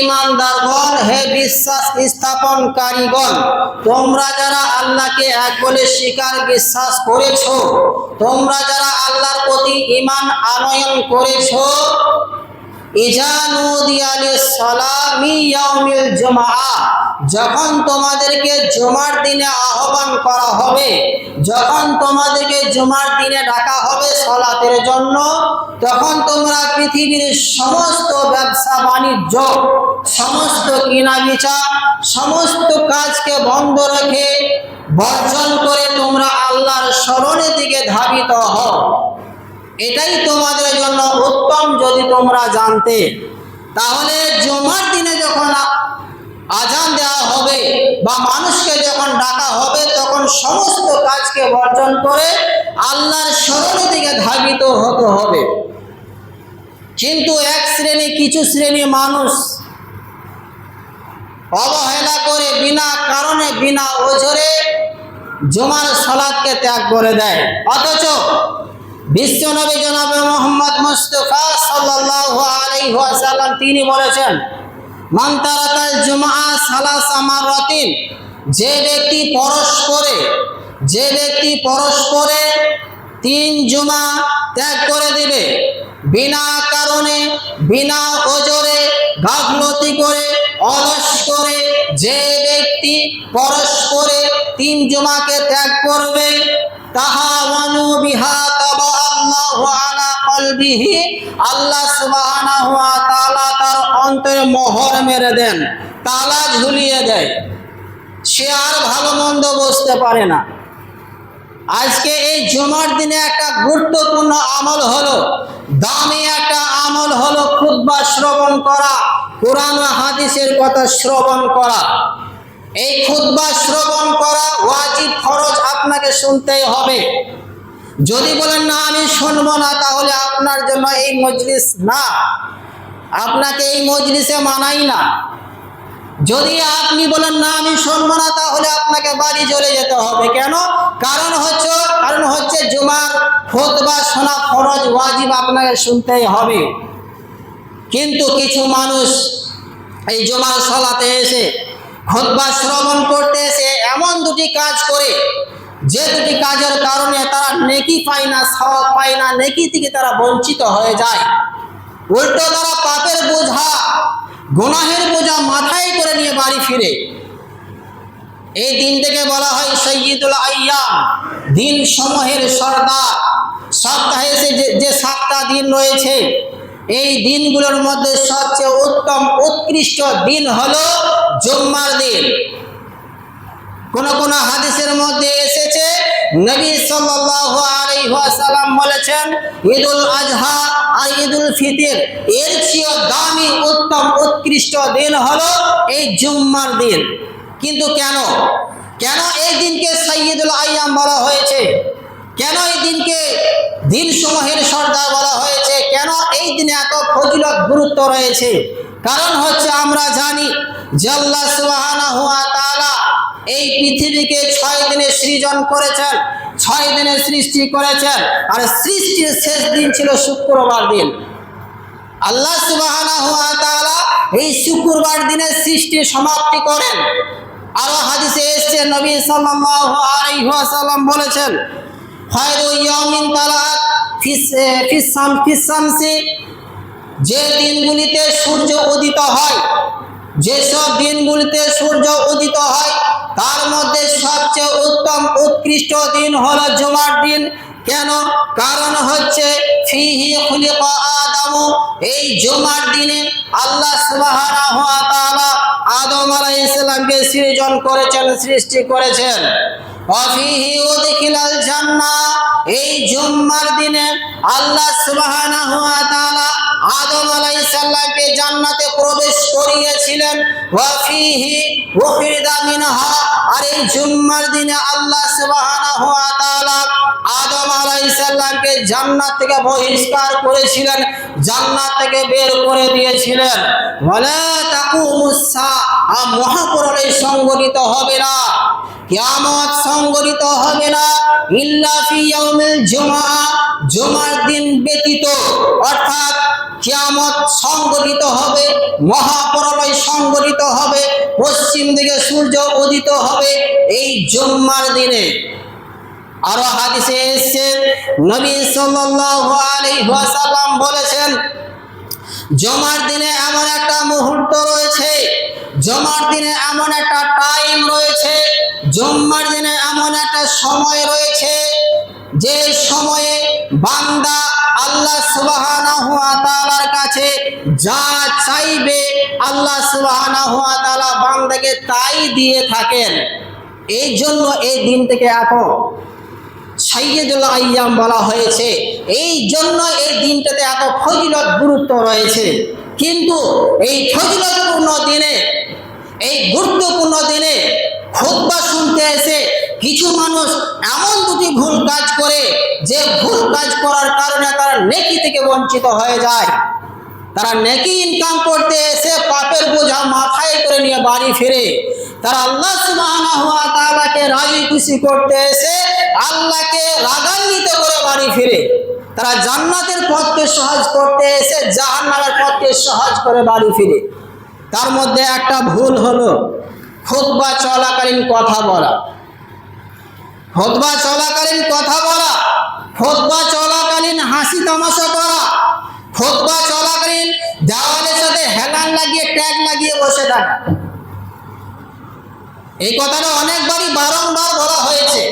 ঈমানদারগণ, হে বিশ্বাস স্থাপনকারীগণ, তোমরা যারা আল্লাহকে এক বলে স্বীকার বিশ্বাস করেছো, তোমরা যারা আল্লাহর প্রতি ঈমান আনয়ন করেছো, ইজা নুদিয়া লিস-সালামি ইয়াউমিল জুমআ, যখন তোমাদেরকে জুমার দিনে আহ্বান করা হবে, যখন তোমাদেরকে জুমার দিনে ডাকা হবে সালাতের জন্য, তখন তোমরা পৃথিবীর সমস্ত ব্যবসা বাণিজ্য, সমস্ত কিনা বেচা, সমস্ত কাজকে বন্ধ রেখে বর্জন করে তোমরা আল্লাহর স্মরণের দিকে ধাবিত হও। এটাই তোমাদের জন্য উত্তম যদি তোমরা জানতে। তাহলে জুমার দিনে যখন আজান দেওয়া হবে বা মানুষকে যখন ডাকা হবে, তখন সমস্ত কাজকে বর্জন করে আল্লাহর স্মরণের দিকে ধাবিত হতে হবে। কিন্তু কিছু শ্রেণী মানুষ অবহেলা করে বিনা কারণে বিনা ওজরে জুমার সালাতকে ত্যাগ করে দেয়। অথচ বিশ্বনবী জনাবে মুহাম্মদ মুস্তাফা সাল্লাল্লাহু আলাইহি ওয়াসাল্লাম তিনি বলেছেন, মান তারাকাল জুমআ সালাসা মাররাতিন, যে ব্যক্তি পরস্পরে 3 জুমা ত্যাগ করে দিবে, বিনা কারণে বিনা ওজরে গাফলতি করে অলস করে যে ব্যক্তি পরস্পরে 3 জুমাকে ত্যাগ করবে, তাহাওয়ানু বিহা তাবা আল্লাহু আলা কলবিহি, আল্লাহ সুবহানাহু ওয়া তাআলা তার অন্তরে মোহর মেরে দেন, তালা ঝুলিয়ে দেয়, সে আর ভালো মন্দ বুঝতে পারে না। আজকে এই জুমার দিনে একটা গুরুত্বপূর্ণ আমল হলো, দামি একটা আমল হলো খুতবা শ্রবণ করা, কোরআন ও হাদিসের কথা শ্রবণ করা। এই খুতবা শ্রবণ করা ওয়াজিব, ফরজ, আপনাকে শুনতেই হবে। যদি বলেন না আমি শুনবো না, তাহলে আপনার জন্য এই মজলিস না, আপনাকে এই মজলিসে মানাই না। যদি আপনি বলেন না আমি শুনবো না, তাহলে আপনাকে বাড়ি চলে যেতে হবে। কেন? কারণ হচ্ছে জুমার খুতবা শোনা ফরজ, ওয়াজিব, আপনাকে শুনতেই হবে। কিন্তু কিছু মানুষ এই জুমার সালাতে এসে, খুতবা শ্রবণ করতে এসে এমন দুটি কাজ করে, যে দুটি কাজের কারণে তারা নেকি পায় না, সওয়াব পায় না, নেকি থেকে তারা বঞ্চিত হয়ে যায়। উল্টো তারা পাপের বোঝা, গুনাহের বোঝা মাথায় করে নিয়ে বাড়ি ফিরে। এই দিনটাকে বলা হয় সাইয়্যিদুল আইয়াম, দিন সমূহের সর্দার। সপ্তাহে যে 7টা দিন রয়েছে, এই দিনগুলোর মধ্যে সবচেয়ে উত্তম উৎকৃষ্ট দিন হলো জুম্মার দিন। কোন হাদিসের মধ্যে এসেছে, নবী সাল্লাল্লাহু আলাইহি ওয়াসাল্লাম বলেছেন, ঈদুল আজহা আর ঈদুল ফিতর এর চেয়ে দামি উত্তম উৎকৃষ্ট দিন হলো এই জুম্মার দিন। কিন্তু কেন এই দিনকে সাইয়্যিদুল আইয়াম বলা হয়েছে? কেন এই দিনকে দিন সমূহের সর্দার বলা হয়েছে? কেন এই দিনে এত ফজিলত গুরুত্ব রয়েছে? কারণ হচ্ছে আমরা জানি যে আল্লাহ সুবহানাহু ওয়া তাআলা এই পৃথিবীকে 6 দিনে সৃজন করেছেন, 6 দিনে সৃষ্টি করেছেন, আর সৃষ্টির শেষ দিন ছিল শুক্রবার দিন। আল্লাহ সুবহানাহু ওয়া তাআলা এই শুক্রবার দিনে সৃষ্টি সমাপ্তি করেন। আরো হাদিসে এসেছে, নবী সাল্লাল্লাহু আলাইহি ওয়াসাল্লাম বলেছেন, খায়রু ইয়াউমিন তালাত ফিস-শামসি, যে দিনগুলিতে সূর্য উদিত হয়, যেসব দিনগুলিতে সূর্য উদিত হয়, তার মধ্যে সবচেয়ে উত্তম উৎকৃষ্ট দিন হলো জুমার দিন। কেন? কারণ হচ্ছে ফিহি খুলিকা আদমু, এই জুমার দিনে আল্লাহ সুবহানাহু ওয়া তাআলা আদম আলাইহিস সালামকে সৃজন করেছেন, সৃষ্টি করেছেন। ওয়া ফিহি উদখিলাল জান্নাহ, এই জুমার দিনে আল্লাহ সুবহানাহু ওয়া তাআলা আদম আলাইহিস সালামকে জান্নাতে প্রবেশ করিয়েছিলেন। ওয়া ফিহি উখরিজা মিনহা, আর এই জুমার দিনে আল্লাহ সুবহানাহু ওয়া তাআলা আদম আলাইহিস সালামকে জান্নাত থেকে বহিষ্কার করেছিলেন, জান্নাত থেকে বের করে দিয়েছিলেন। ওয়ালা তাকুমুস সাআ, মহাপরলয় সংঘটিত হবে না, কিয়ামত সংঘটিত হবে না, ইল্লা ফি ইয়াউমিল জুমআ, জুমার দিন ব্যতীত। অর্থাৎ কিয়ামত সংঘটিত হবে, মহাপ্রলয় সংঘটিত হবে, পশ্চিম দিকে সূর্য উদিত হবে এই জুম্মার দিনে। আরো হাদিসে এসেছে নবী সাল্লাল্লাহু আলাইহি ওয়াসাল্লাম বলেছেন, জুমার দিনে এমন একটা মুহূর্ত রয়েছে, জুমার দিনে এমন একটা টাইম রয়েছে, জুম্মার দিনে এমন একটা সময় রয়েছে যে সময়ে বান্দা আল্লাহ সুবহানাহু ওয়া তাআলার কাছে যা চাইবে আল্লাহ সুবহানাহু ওয়া তাআলা বান্দাকে তাই দিয়ে থাকেন। এই জন্য এই দিনটাকে এত সাইয়্যিদুল আইয়াম বলা হয়েছে, এই জন্য এই দিনটাতে এত ফজিলত গুরুত্ব রয়েছে। কিন্তু এই ফজিলতপূর্ণ দিনে, এই গুরুত্বপূর্ণ দিনে খুতবা শুনতে এসে কিছু মানুষ এমন দুটি ভুল কাজ করে যে ভুল কাজ করার কারণে তারা নেকি থেকে বঞ্চিত হয়ে যায়। তারা নেকি ইনকাম করতে এসে পাপের বোঝা মাথায় করে নিয়ে বাড়ি ফিরে। তারা আল্লাহ সুবহানাহু ওয়া তাআলাকে রাজি খুশি করতে এসে আল্লাহকে রাগান্বিত করে বাড়ি ফিরে। তারা জান্নাতের পথকে সহজ করতে এসে জাহান্নামের পথকে সহজ করে বাড়ি ফিরে। তার মধ্যে একটা ভুল হলো খুতবা চলাকালীন কথা বলা। খুতবা চলাকালীন কথা বলা, খুতবা চলাকালীন হাসি তামাশা করা, খুতবা চলাকালীন দেওয়ালের সাথে হেলান লাগিয়ে ট্যাগ লাগিয়ে বসে থাকা। এই কথাটা অনেকবারই বারংবার বলা হয়েছে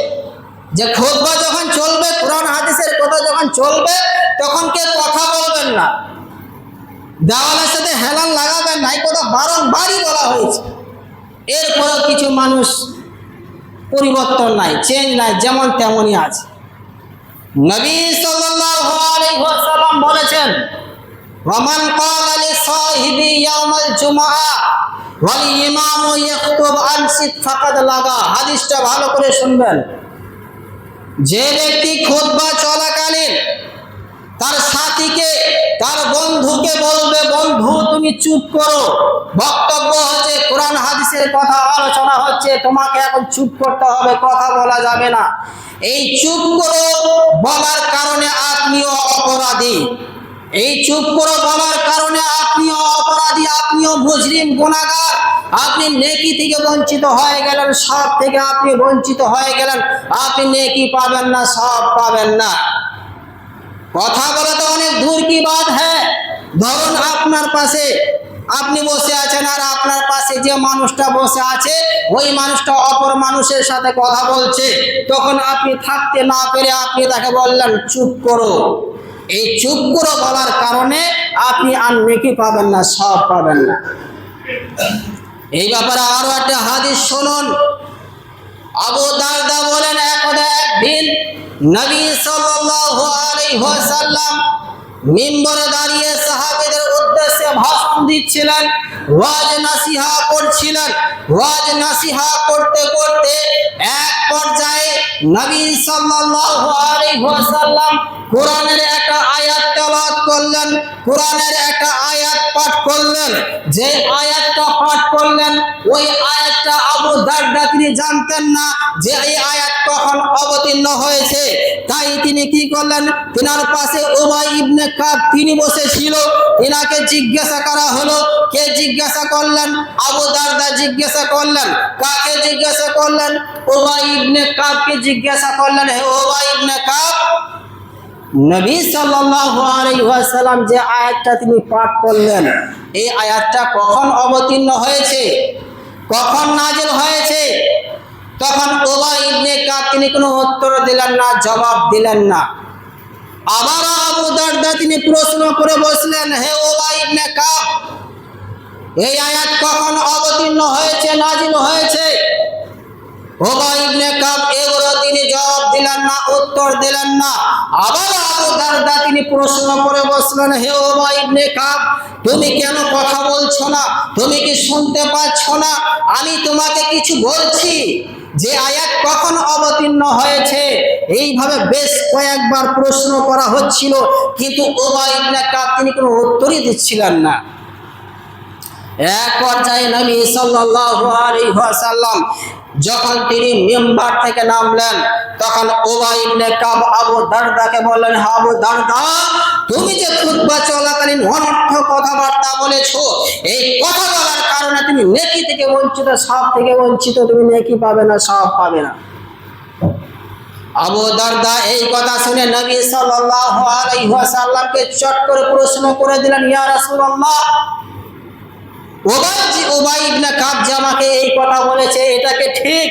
যে খুতবা যখন চলবে, কোরআন হাদিসের কথা যখন চলবে, তখন কেউ কথা বলবেন না, দেওয়ালের সাথে হেলান লাগাবেন না। এই কথা বারংবারই বলা হয়েছে। এরপরেও কিছু মানুষ পরিবর্তন নাই, চেঞ্জ নাই, যেমন তেমনই আছে। নবী সাল্লাল্লাহু আলাইহি ওয়াসাল্লাম বলেছেন, ওয়ামান ক্বালা লিসাহিবি ইয়াউমাল জুমআ ওয়াল ইমামু ইয়াখতুব আনসিত ফাকাদ লাগা। হাদিসটা ভালো করে শুনবেন। যে ব্যক্তি খুতবা চলাকালীন তার সাথীকে, তার বন্ধুকে বলবে, বন্ধু তুমি চুপ করো, বক্তব্য হচ্ছে, কোরআন হাদিসের কথা আলোচনা হচ্ছে, তোমাকে এখন চুপ করতে হবে, কথা বলা যাবে না। এই চুপ করো বলার কারণে আপনিও অপরাধী। এই চুপ করো বলার কারণে আপনিও অপরাধী, আপনিও মুজরিম, গুনাহগার। আপনি নেকি থেকে বঞ্চিত হয়ে গেলেন, সব থেকে আপনি বঞ্চিত হয়ে গেলেন। আপনি নেকি পাবেন না, সব পাবেন না। কথা বলা তো অনেক দূর কি বাত হ্যাঁ। ধরুন আপনার পাশে আপনি বসে আছেন, আর আপনার পাশে যে মানুষটা বসে আছে ওই মানুষটা অপর মানুষের সাথে কথা বলছে, তখন আপনি থাকতে না পেরে আপনি তাকে বললেন চুপ করো। এই চুপ করো বলার কারণে আপনি আর নেকি পাবেন না, সব পাবেন না। এই ব্যাপারে আরো একটা হাদিস শুনুন। আবু দারদা বলেন, একদিন নবী সাল্লাল্লাহু আলাইহি ওয়াসাল্লাম মিম্বরে দাঁড়িয়ে সাহাবীদের উদ্দেশ্যে ভাষণ দিচ্ছিলেন, ওয়াজ নসিহা করছিলেন। ওয়াজ নসিহা করতে করতে এক পর্যায়ে নবী সাল্লাল্লাহু আলাইহি ওয়াসাল্লাম কোরআনের একটা আয়াত তেলাওয়াত করলেন, কোরআনের একটা আয়াত পাঠ করলেন। যে আয়াতটা পাঠ করলেন ওই আয়াতটা আবু দারদা তিনি জানতেন না যে এই আয়াত কখন অবতীর্ণ হয়েছে। তাই তিনি কি করলেন, তিনার পাশে উবাই ইবনে কাব তিনি বসেছিল। তিনাকে জিজ্ঞাসা করা হলো। কে জিজ্ঞাসা করলেন? আবু দারদা জিজ্ঞাসা করলেন। কাকে জিজ্ঞাসা করলেন? উবাই ইবনে কাবকে জিজ্ঞাসা করলেন, হে উবাই ইবনে কাব, নবী সাল্লাল্লাহু আলাইহি ওয়াসাল্লাম যে আয়াতটা তিনি পাঠ করলেন, এই আয়াতটা কখন অবতীর্ণ হয়েছে, কখন নাজিল হয়েছে? তখন উবাই ইবনে কাব তিনি কোনো উত্তর দিলেন না, জবাব দিলেন না। আবার আবু দারদা তিনি প্রশ্ন করে বসলেন, হে উবাই ইবনে কাব, এই আয়াত কখন অবতীর্ণ হয়েছে, নাজিল হয়েছে? উবাই ইবনে কাব এগুলো তিনি জবাব দিলেন না, উত্তর দিলেন না। আবার আবু দারদা তিনি প্রশ্ন করে বসলেন, হে উবাই ইবনে কাব, তুমি কেন কথা বলছো না? তুমি কি শুনতে পাচ্ছ না আমি তোমাকে কিছু বলছি? যে আয়াত কখন অবতীর্ণ হয়েছে? এইভাবে বেশ কয়েকবার প্রশ্ন করা হচ্ছিল, কিন্তু উবাই ইবনে কাব তিনি কোনো উত্তরই দিচ্ছিলেন না। এক পর্যায়ে নবী সাল্লাল্লাহু আলাইহি ওয়াসাল্লাম যখন তিনি মিম্বার থেকে নামলেন তখন উবাই ইবনে কাব আবু দারদাকে বললেন, আবু দারদা, তুমি যে খুতবা চলাকালীন অনর্থক কথাবার্তা বলেছো, এই কথা বলার কারণে তুমি নেকি থেকে বঞ্চিত, সওয়াব থেকে বঞ্চিত, তুমি নেকি পাবে না, সওয়াব পাবে না। আবু দারদা এই কথা শুনে নবী সাল্লাল্লাহু আলাইহি ওয়াসাল্লামকে চট করে প্রশ্ন করে দিলেন, ইয়া রাসূলুল্লাহ, উবাই ইবনে কাব যে আমাকে এই কথা বলেছে, এটা কি ঠিক?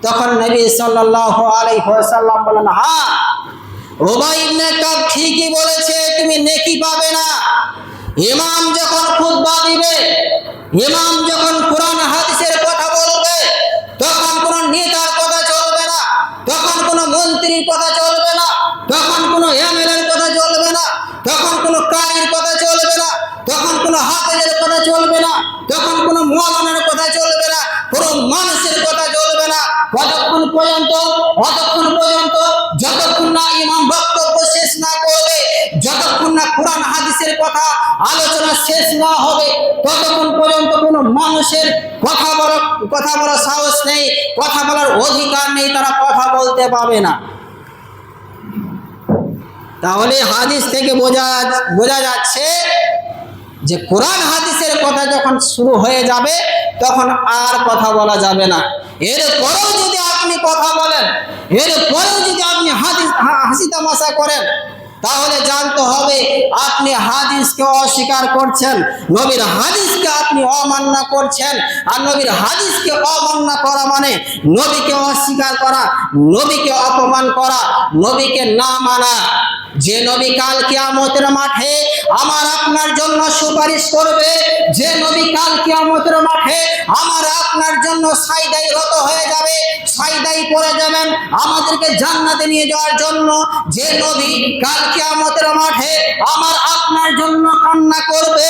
তখন নবী সাল্লাল্লাহু আলাইহি ওয়াসাল্লাম বলেন, হ্যাঁ, উবাই ইবনে কাব ঠিকই বলেছে, তুমি নেকি পাবে না। ইমাম যখন খুতবা দিবে, ইমাম যখন কোরআন হাদিসের কথা বলবে, তখন কোনো নেতার কথা চলবে না, তখন কোনো মন্ত্রীর কথা চলবে না, তখন কোনো এমএলএর কথা চলবে না, তখন কোনো কারির কথা চলবে না, তখন কোনো হাফেজের কথা চলবে না, তখন কোনো মাওলানার কথা চলবে না, কোনো মানুষের কথা চলবে না, যতক্ষণ পর্যন্ত যতক্ষণ না ইমাম বক্তব্য শেষ না করবে, যতক্ষণ না কোরআন হাদিসের কথা আলোচনা শেষ না হবে, ততক্ষণ পর্যন্ত কোনো মানুষের কথা বলার সাহস নেই, কথা বলার অধিকার নেই, তারা কথা বলতে পাবে না। তাহলে হাদিস থেকে বোঝা যাচ্ছে যে কোরআন হাদিসের কথা যখন শুরু হয়ে যাবে তখন আর কথা বলা যাবে না। এরপরেও যদি আপনি কথা বলেন, এরপরেও যদি আপনি হাসি তামাশা করেন, তাহলে জানতে হবে আপনি হাদিসকে অস্বীকার করছেন, নবীর হাদিসকে আপনি অমান্য করছেন। আর নবীর হাদিসকে অমান্য করা মানে নবীকে অস্বীকার করা, নবীকে অপমান করা, নবীকে না মানা। যে নবী কাল কিয়ামতের মাঠে আমার আপনার জন্য সুপারিশ করবে, যে নবী কাল কিয়ামতের মাঠে আমার আপনার জন্য সাইদাই রত হয়ে যাবে, সাইদাই পড়ে যাবেন আমাদেরকে জান্নাতে নিয়ে যাওয়ার জন্য, যে নবী কাল কিয়ামতের মাঠে আমার আপনার জন্য কান্না করবে,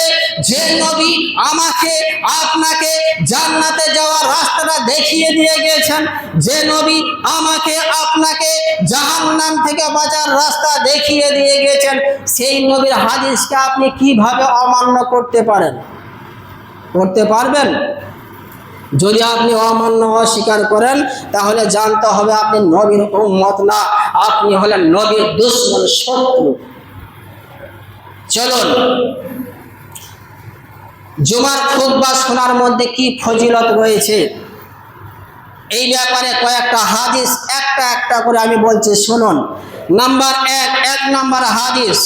যে নবী আমাকে আপনাকে জান্নাতে যাওয়ার রাস্তাটা দেখিয়ে দিয়ে গেছেন, যে নবী আমাকে আপনাকে জাহান্নাম থেকে বাঁচার রাস্তা দেখিয়ে দিয়ে গেছেন, সেই নবীর হাদিসকে আপনি কিভাবে অমান্য করতে পারেন? করতে পারবেন? যদি আপনি অমান্য অস্বীকার করেন তাহলে জানতে হবে আপনি নবীর উম্মত না, আপনি হলেন নবীর দুশমন, শত্রু। চলুন, জুমার খুতবা শোনার মধ্যে কি ফজিলত রয়েছে এই ব্যাপারে কয়েকটা হাদিস একটা করে আমি বলছি, শুনুন। নাম্বার এক নাম্বার হাদিস,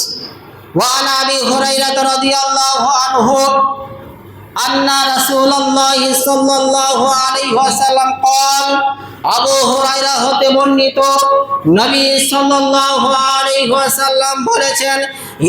ওয়ান আবি হুরায়রা রাদিয়াল্লাহু আনহু আন্না রাসূলুল্লাহ সাল্লাল্লাহু আলাইহি ওয়াসাল্লাম قال, আবু হুরায়রা হতে বর্ণিত নবী সাল্লাল্লাহু আলাইহি ওয়াসাল্লাম বলেছেন,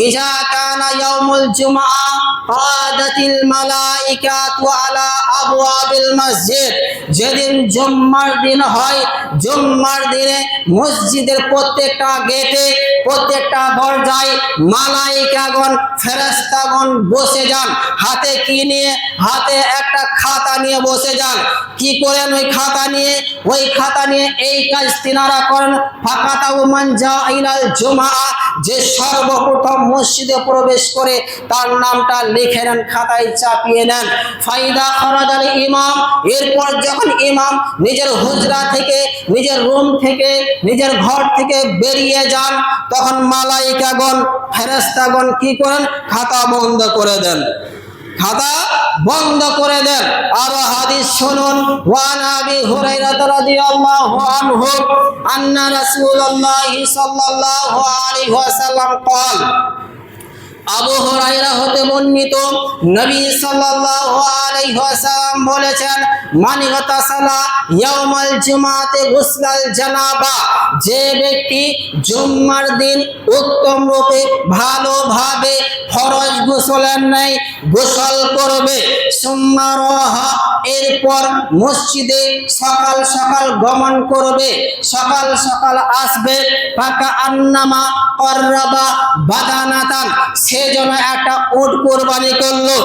ইজা কানা ইয়াউমুল জুমআ কাদাতিল মালাইকাতু আলা আবওয়াবিল মসজিদ, যেদিন জুম্মার দিন হয়, জুম্মার দিনে মসজিদের প্রত্যেকটা গেটে, প্রত্যেকটা দরজায় মালাইকাগণ, ফেরেশতাগণ বসে যান। হাতে কি নিয়ে? হাতে একটা খাতা নিয়ে বসে যান। কি করেন ওই খাতা নিয়ে? ওই খাতা নিয়ে এই কাজ তিনারা করেন, ফাকাতাউ মান জা ইলাল জুমআ, যে সর্বপ্রথম মসজিদে প্রবেশ করে তার নামটা লিখে নেন, খাতায় চাপিয়ে নেন। ফাইদা খরাজাল ইমাম, এরপর যখন ইমাম নিজের হুজরা থেকে, নিজের রুম থেকে, নিজের ঘর থেকে বেরিয়ে যান, তখন মালাইকাগণ, ফেরেশতাগণ কি করেন? খাতা বন্ধ করে দেন, খাতা বন্ধ করে দেন। আর হাদিস শুনুন, ওয়ান আবি হুরায়রা রাদিয়াল্লাহু আনহু আন্না রাসূলুল্লাহ সাল্লাল্লাহু আলাইহি ওয়াসাল্লাম قال, আবু হুরায়রা হতে বর্ণিত নবী সাল্লাল্লাহু আলাইহি ওয়াসাল্লাম বলেছেন, মান গাতাসালা ইয়াউমাল জুমাতে গুসলাল জানাবা, যে ব্যক্তি জুম্মার দিন উত্তম রূপে ভালোভাবে ফরজ গোসলের নেয় গোসল করবে, সুম্মা রাহা, এরপর মসজিদে সকাল সকাল গমন করবে, সকাল সকাল আসবে, ফাকা আন্নামা কররাবা বাদানাতান, সেজন্য একটা উট কুরবানি করলো।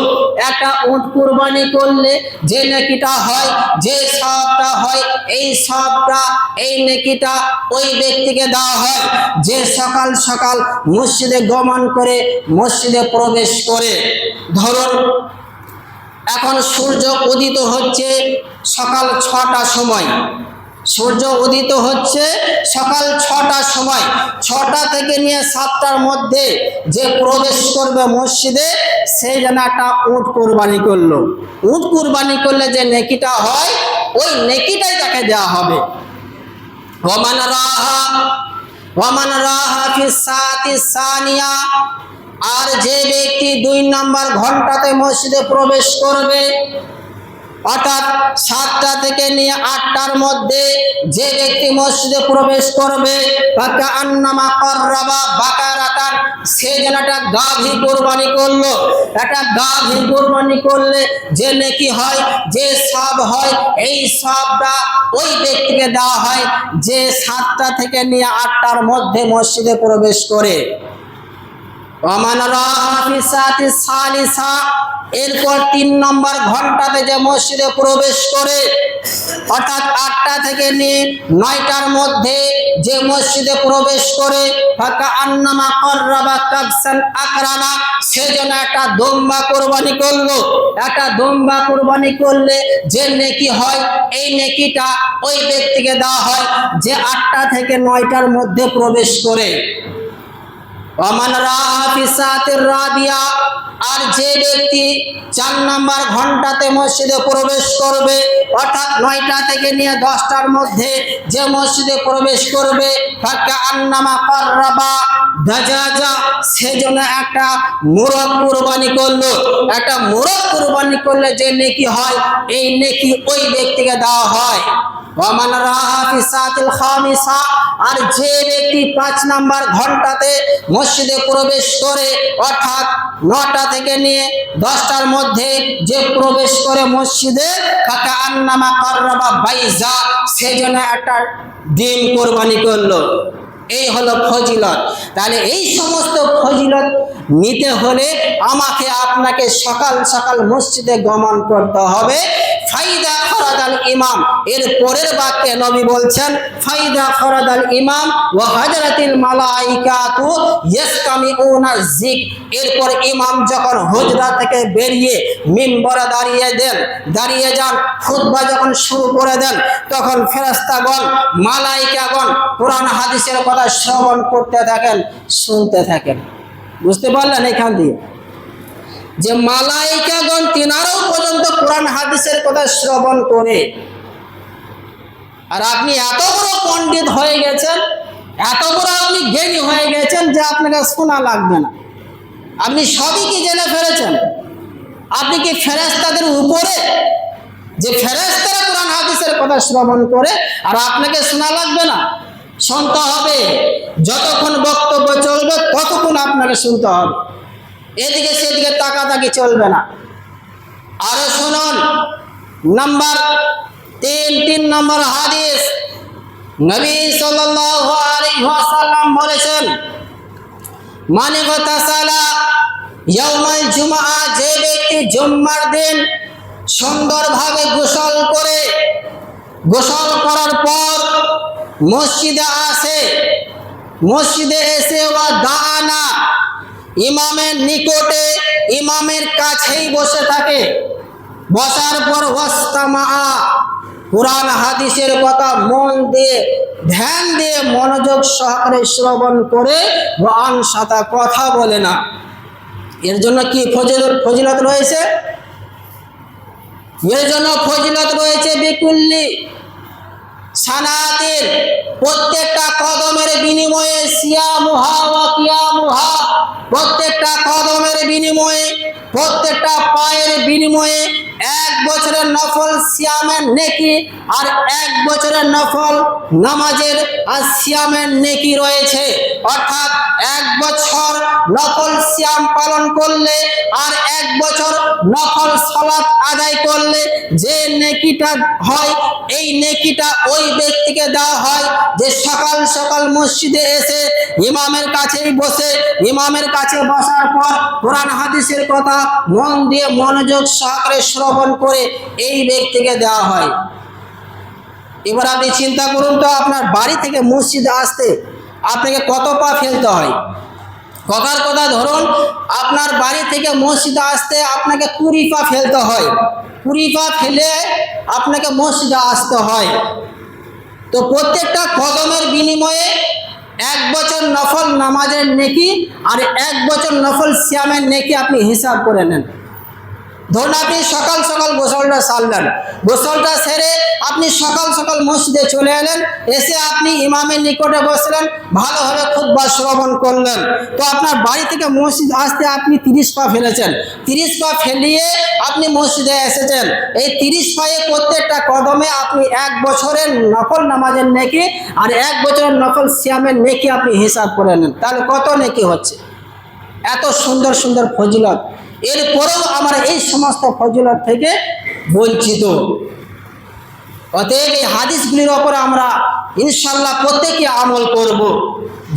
একটা উট কুরবানি করলে যে নেকিটা হয়, যে সওয়াবটা হয়, এই সওয়াবটা, এই নেকিটা ওই ব্যক্তিকে দেওয়া হয় যে সকাল সকাল মসজিদে গমন করে, মসজিদে প্রবেশ করে। ধরুন এখন সূর্য উদিত হচ্ছে, সকাল 6টার সময়, সূর্য উদিত হচ্ছে সকাল 6টার সময়, 6টা থেকে নিয়ে 7টার মধ্যে যে প্রবেশ করবে মসজিদে সে যেন একটা উট কুরবানি করলো। উট কুরবানি করলে যে নেকিটা হয় ওই নেকিটাই তাকে দেওয়া হবে। ওয়ামান রাহা ফিস সাআতি সানিয়া, আর যে ব্যক্তি 2 নম্বর ঘন্টাতে মসজিদে প্রবেশ করবে, অর্থাৎ 7টা থেকে নিয়ে 8টার মধ্যে যে ব্যক্তি মসজিদে প্রবেশ করবে, ফাকান্নামা কাররাবা বাকারাতান, সে যেন একটা গাভী কুরবানি করলো। একটা গাভী কুরবানি করলে যে নেকি হয়, যে সওয়াব হয়, এই সওয়াবটা ওই ব্যক্তিকে দেওয়া হয় যে 7টা থেকে নিয়ে 8টার মধ্যে মসজিদে প্রবেশ করে। ওয়ামান রাহা ফিস সাআতি সালিসা, এরপর 3 নম্বর ঘন্টাতে যে মসজিদে প্রবেশ করে, অর্থাৎ 8টা থেকে নিয়ে 9টার মধ্যে যে মসজিদে প্রবেশ করে, ফাকান্নামা কাররাবা কাবসান আকরানা, সে যেন একটা দুম্বা কুরবানি করলো। একটা দুম্বা কুরবানি করলে যে নেকি হয় এই নেকিটা ওই ব্যক্তিকে দেওয়া হয় যে 8টা থেকে 9টার মধ্যে প্রবেশ করে। ওয়ামান রাহা ফিস সাআতির রাবিয়া, আর যে ব্যক্তি 4 নম্বর ঘন্টাতে মসজিদে প্রবেশ করবে, অর্থাৎ 9টা থেকে নিয়ে 10টার মধ্যে যে মসজিদে প্রবেশ করবে, ফাকান্নামা কাররাবা দাজাজা, সেজন্য একটা মোরগ কুরবানি করলো। একটা মোরগ কুরবানি করলে যে নেকি হয় এই নেকি ওই ব্যক্তিকে দেওয়া হয়। ওয়ামান রাহা ফিস সাআতিল খামিসা, আর যে ব্যক্তি 5 নম্বর ঘন্টাতে মসজিদে প্রবেশ করে, অর্থাৎ 9টা থেকে নিয়ে 10টার মধ্যে যে প্রবেশ করে মসজিদে, ফাকান্নামা কাররাবা বাইজা, সেজন্য একটা ডিম কুরবানি করলো। এই হলো ফজিলত। তাহলে এই সমস্ত ফজিলত নিতে হলে আমাকে আপনাকে সকাল সকাল মসজিদে গমন করতে হবে। ফাইদা খরাদাল ইমাম, এর পরের বাক্যে নবী বলছেন ফাইদা খরাদাল ইমাম ওয়া হাজারাতিল মালাইকাতু ইয়াসতামিউনা যিক, এরপর ইমাম যখন হুজরা থেকে বেরিয়ে মিম্বরে দাঁড়িয়ে যান, খুতবা যখন শুরু করে দেন, তখন ফেরেশতাগণ মালাইকাগণ কোরআন হাদিসের কথা শ্রবণ করতে থাকেন, শুনতে থাকেন। বুঝতে পারলেন এখান দিয়ে যে মালাইকাগণ তিনারাও পর্যন্ত কোরআন হাদিসের কথা শ্রবণ করে। আর আপনি এত বড় পণ্ডিত হয়ে গেছেন, এত বড় আপনি জ্ঞানী হয়ে গেছেন যে আপনাকে শোনা লাগবে না, আপনি সবই কি জেনে ফেলেছেন। আপনি কি ফেরেশতাদের উপরে, যে ফেরেশতারা কোরআন হাদিসের কথা শ্রবণ করে আর আপনাকে শোনা লাগবে না? শুনতে হবে, যতক্ষণ বক্তব্য চলবে ততক্ষণ আপনাকে শুনতে হবে, এদিকে সেদিকে তাকাতাকি চলবে না। আরো শুনুন, নাম্বার 3 নম্বর হাদিস, নবী সাল্লাল্লাহু আলাইহি ওয়াসাল্লাম বলেছেন, মান গতাসালা ইয়াউমাল জুমআ, যে ব্যক্তি জুম্মার দিন সুন্দরভাবে গোসল করে, গোসল করার পর মসজিদে আসে, মসজিদে এসে ওয়া দাআনা, ইমামের নিকটে, ইমামের কাছেই বসে থাকে, বসার পর ওয়াস্তামা, কোরআন হাদিসের কথা মন দিয়ে ধ্যান দিয়ে মনোযোগ সহকারে শ্রবণ করে, ওয়ান সাথে কথা বলে না। এর জন্য কি ফজিলত রয়েছে? এর জন্য ফজিলত রয়েছে বিকুল্লি সানাতির, প্রত্যেকটা কদমের বিনিময়ে সিয়ামুহা ওয়া কিয়ামুহা, প্রত্যেকটা কদমের বিনিময়ে, প্রত্যেকটা পায়ের বিনিময়ে 1 বছরের নফল সিয়ামের নেকি আর 1 বছরের নফল নামাজের আর সিয়ামের নেকি রয়েছে। অর্থাৎ 1 বছর নফল সিয়াম পালন করলে আর 1 বছর নফল সালাত আদায় করলে যে নেকিটা হয়, এই নেকিটা ওই ব্যক্তিকে দেওয়া হয় যে সকাল সকাল মসজিদে এসে ইমামের কাছেই বসে, ইমামের কাছে বসার পর কোরআন হাদিসের কথা মন দিয়ে মনোযোগ সহকারে শ্রবণ করে এই ব্যক্তিকে দেওয়া হয়। এবার আপনি চিন্তা করুন তো, আপনার বাড়ি থেকে মসজিদে আসতে আপনাকে কত পা ফেলতে হয়? কথার কথা ধরুন, আপনার বাড়ি থেকে মসজিদে আসতে আপনাকে 20 পা ফেলতে হয়, 20 পা ফেলে আপনাকে মসজিদে আসতে হয়। তো প্রত্যেকটা কদমের বিনিময়ে 1 বছর নফল নামাজের নেকি আর 1 বছর নফল সিয়ামের নেকি আপনি হিসাব করে নেন। ধরুন আপনি সকাল সকাল গোসলটা সারলেন, গোসলটা সেরে আপনি সকাল সকাল মসজিদে চলে এলেন, এসে আপনি ইমামের নিকটে বসলেন, ভালোভাবে খুতবা শ্রবণ করলেন। তো আপনার বাড়ি থেকে মসজিদ আসতে আপনি 30 পা ফেলেছেন, 30 পা ফেলিয়ে আপনি মসজিদে এসেছেন। এই 30 পায়ে প্রত্যেকটা কদমে আপনি 1 বছরের নফল নামাজের নেকি আর 1 বছরের নফল সিয়ামের নেকি আপনি হিসাব করে নেন। তাহলে কত নেকি হচ্ছে? এত সুন্দর সুন্দর ফজিলত, এরপরেও আমরা এই সমস্ত ফজিলত থেকে বঞ্চিত। অতএব এই হাদিসগুলির ওপর আমরা ইনশাল্লাহ প্রত্যেকে আমল করব।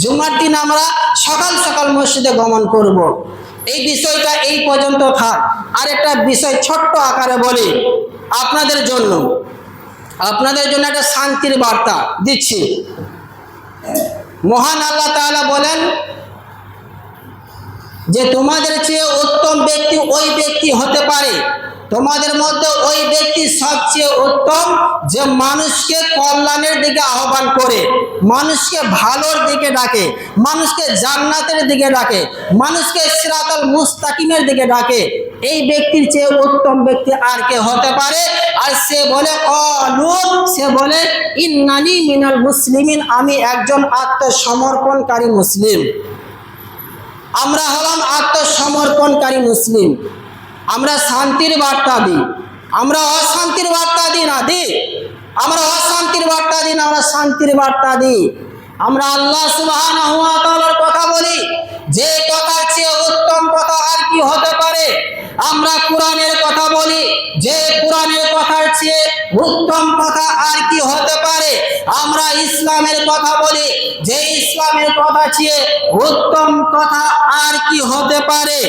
জুমার দিন আমরা সকাল সকাল মসজিদে গমন করব। এই বিষয়টা এই পর্যন্ত থাক। আরেকটা বিষয় ছোট্ট আকারে বলি আপনাদের জন্য একটা শান্তির বার্তা দিচ্ছি। মহান আল্লাহ তাআলা বলেন যে তোমাদের চেয়ে উত্তম ব্যক্তি ওই ব্যক্তি হতে পারে, তোমাদের মধ্যে ওই ব্যক্তি সবচেয়ে উত্তম যে মানুষকে কল্যাণের দিকে আহ্বান করে, মানুষকে ভালোর দিকে ডাকে, মানুষকে জান্নাতের দিকে ডাকে, মানুষকে সিরাতাল মুস্তাকিমের দিকে ডাকে। এই ব্যক্তির চেয়ে উত্তম ব্যক্তি আর কে হতে পারে? আর সে বলে সে বলে ইন্নানি মিনাল মুসলিমিন, আমি একজন আত্মসমর্পণকারী মুসলিম। আমরা হলাম আত্মসমর্পণকারী মুসলিম। আমরা শান্তির বার্তা দিই, আমরা অশান্তির বার্তা দিই না, আমরা অশান্তির বার্তা দিই না, আমরা শান্তির বার্তা দিই। আমরা আল্লাহ সুবহানাহু ওয়া তাআলার কথা বলি, যে কথার চেয়ে উত্তম কথা আর কি হতে পারে। আমরা কোরআনের কথা বলি, যে কোরআনের কথার চেয়ে উত্তম কথা আর কি হতে পারে। আমরা ইসলামের কথা বলি, যে ইসলামের কথা চেয়ে উত্তম কথা আর কি হতে পারে।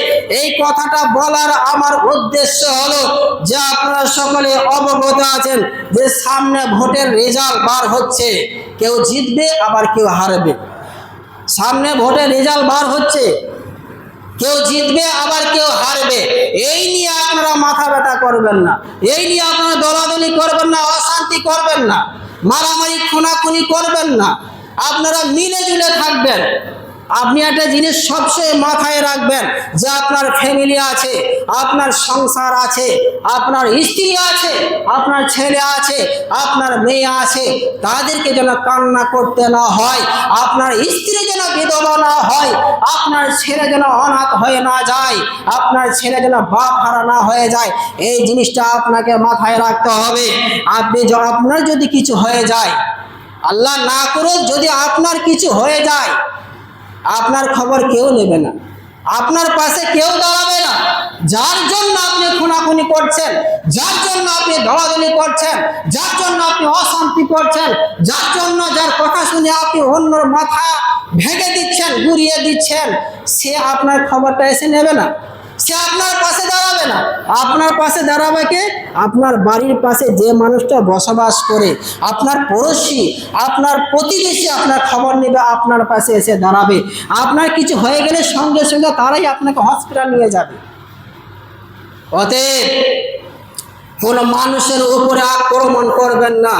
এই কথাটা বলার আমার উদ্দেশ্য হলো যে আপনারা সকলে অবগত আছেন যে সামনে ভোটের রেজাল্ট বার হচ্ছে, কেউ জিতবে আবার কেউ হারবে। সামনে ভোটের রেজাল্ট বার হচ্ছে, কেউ জিতবে আবার কেউ হারবে। এই নিয়ে আপনারা মাথা ব্যথা করবেন না, এই নিয়ে আপনারা দলাদলি করবেন না, অশান্তি করবেন না, মারামারি খুনাখুনি করবেন না। আপনারা মিলে জুলে থাকবেন। আপনি একটা জিনিস সবসময় মাথায় রাখবেন যে আপনার ফ্যামিলি আছে, আপনার সংসার আছে, আপনার স্ত্রী আছে, আপনার ছেলে আছে, আপনার মেয়ে আছে, তাদেরকে যেন কান্না করতে না হয়, আপনার স্ত্রী যেন বিধবা না হয়, আপনার ছেলে যেন অনাথ হয়ে না যায়, আপনার ছেলে যেন বাপ হারা না হয়ে যায়। এই জিনিসটা আপনাকে মাথায় রাখতে হবে। আপনার যদি কিছু হয়ে যায়, আল্লাহ না করুক যদি আপনার কিছু হয়ে যায়, আপনার খবর কেউ নেবে না, আপনার পাশে কেউ দাঁড়াবে না। যার জন্য আপনি খুনাখুনি করছেন, যার জন্য আপনি দলাদলি করছেন, যার জন্য আপনি অশান্তি করছেন, যার জন্য যার কথা শুনে আপনি অন্যর মাথা ভেঙে দিচ্ছেন, গুড়িয়ে দিচ্ছেন, সে আপনার খবরটা এসে নেবে না, সে আপনার পাশে দাঁড়াবে না। আপনার পাশে দাঁড়াবে কে? আপনার বাড়ির পাশে যে মানুষটা বসবাস করে, আপনার পড়োশি, আপনার প্রতিবেশী আপনার খবর নেবে, আপনার পাশে এসে দাঁড়াবে। আপনার কিছু হয়ে গেলে সঙ্গে সঙ্গে তারাই আপনাকে হসপিটাল নিয়ে যাবে। অতএব কোনো মানুষের উপরে আক্রমণ করবেন না,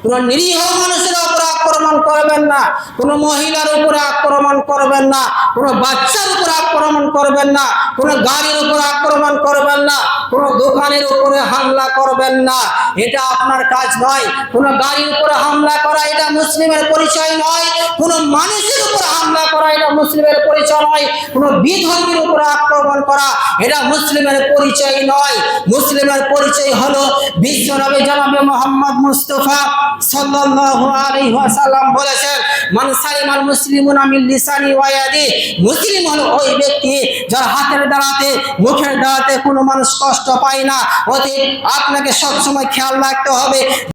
কোনো নিরীহ মানুষের উপরে আক্রমণ করবেন না, কোনো মহিলার উপরে আক্রমণ করবেন না, কোনো বাচ্চার উপরে আক্রমণ করবেন না, কোনো গাড়ির উপরে আক্রমণ করবেন না, কোনো দোকানের উপরে হামলা করবেন না। এটা আপনার কাজ নয়। কোনো গাড়ির উপরে হামলা করা এটা মুসলিমের পরিচয় নয়। কোনো মানুষের উপরে হামলা করা এটা মুসলিমের পরিচয় নয়। কোনো বিধর্মীর উপরে আক্রমণ করা এটা মুসলিমের পরিচয় নয়। মুসলিমের পরিচয় হলো বিশ্বনবী জনাবে মুহাম্মদ মুস্তাফা সাল্লাল্লাহু আলাইহি ওয়াসাল্লাম বলেছেন, মান সালিমাল মুসলিমুনা মিন লিসানি ওয়া ইয়াদি। মুসলিম হলো ওই ব্যক্তি যার হাতের দ্বারাতে, মুখের দ্বারাতে কোনো মানুষ কষ্ট পায় না। অতএব আপনাকে সবসময় খেয়াল রাখতে হবে